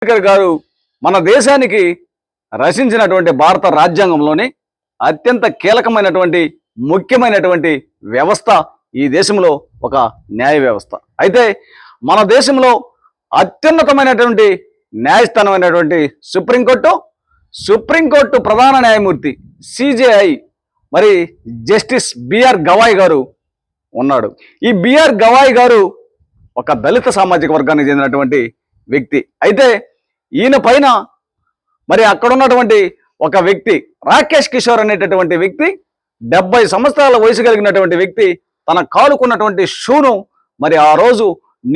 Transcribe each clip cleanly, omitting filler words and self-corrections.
అంబేద్కర్ గారు మన దేశానికి రచించినటువంటి భారత రాజ్యాంగంలోని అత్యంత కీలకమైనటువంటి ముఖ్యమైనటువంటి వ్యవస్థ ఈ దేశంలో ఒక న్యాయ వ్యవస్థ. అయితే మన దేశంలో అత్యున్నతమైనటువంటి న్యాయస్థానమైనటువంటి సుప్రీంకోర్టు ప్రధాన న్యాయమూర్తి సిజేఐ మరి జస్టిస్ బిఆర్ గవాయ్ గారు ఉన్నాడు. ఈ బిఆర్ గవాయ్ గారు ఒక దళిత సామాజిక వర్గానికి చెందినటువంటి వ్యక్తి. అయితే ఈయన పైన మరి అక్కడ ఉన్నటువంటి ఒక వ్యక్తి రాకేష్ కిషోర్ అనేటటువంటి వ్యక్తి 70 సంవత్సరాల వయసు కలిగినటువంటి వ్యక్తి తన కాలుకున్నటువంటి షూను మరి ఆ రోజు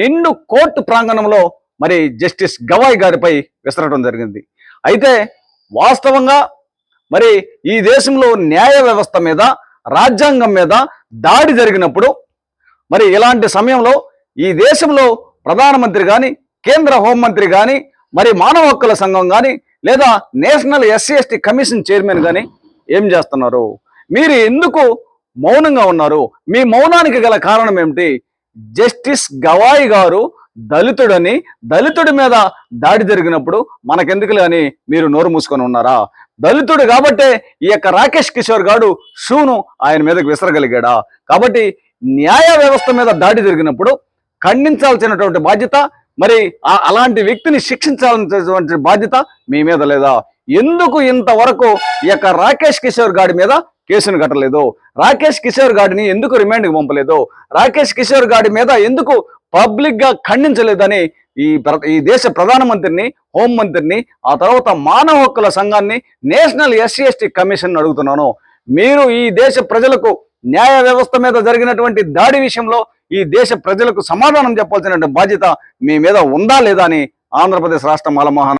నిండు కోర్టు ప్రాంగణంలో మరి జస్టిస్ గవాయ్ గారిపై విసరడం జరిగింది. అయితే వాస్తవంగా మరి ఈ దేశంలో న్యాయ వ్యవస్థ మీద రాజ్యాంగం మీద దాడి జరిగినప్పుడు మరి ఇలాంటి సమయంలో ఈ దేశంలో ప్రధానమంత్రి కానీ కేంద్ర హోంమంత్రి కానీ మరి మానవ హక్కుల సంఘం కానీ లేదా నేషనల్ ఎస్సీ/ఎస్టీ కమిషన్ చైర్మన్ కానీ ఏం చేస్తున్నారు? మీరు ఎందుకు మౌనంగా ఉన్నారు? మీ మౌనానికి గల కారణం ఏమిటి? జస్టిస్ గవాయ్ గారు దళితుడని, దళితుడి మీద దాడి జరిగినప్పుడు మనకెందుకులే అని మీరు నోరు మూసుకొని ఉన్నారా? దళితుడు కాబట్టే ఈ యొక్క రాకేష్ కిషోర్ గారు షూను ఆయన మీదకి విసరగలిగాడా? కాబట్టి న్యాయ వ్యవస్థ మీద దాడి జరిగినప్పుడు ఖండించాల్సినటువంటి బాధ్యత, మరి అలాంటి వ్యక్తిని శిక్షించాల్సినటువంటి బాధ్యత మీ మీద లేదా? ఎందుకు ఇంతవరకు ఈ యొక్క రాకేష్ కిషోర్ గారి మీద కేసును కట్టలేదు? రాకేష్ కిషోర్ గారిని ఎందుకు రిమాండ్కి పంపలేదు? రాకేష్ కిషోర్ గారి మీద ఎందుకు పబ్లిక్ గా ఖండించలేదని ఈ దేశ ప్రధానమంత్రిని, హోంమంత్రిని, ఆ తర్వాత మానవ హక్కుల సంఘాన్ని, నేషనల్ ఎస్సీ/ఎస్టీ కమిషన్ అడుగుతున్నాను. మీరు ఈ దేశ ప్రజలకు న్యాయ వ్యవస్థ మీద జరిగినటువంటి దాడి విషయంలో ఈ దేశ ప్రజలకు సమాధానం చెప్పాల్సిన బాధ్యత మీ మీద ఉందా లేదా అని ఆంధ్రప్రదేశ్ రాష్ట్ర మాల మహానాడు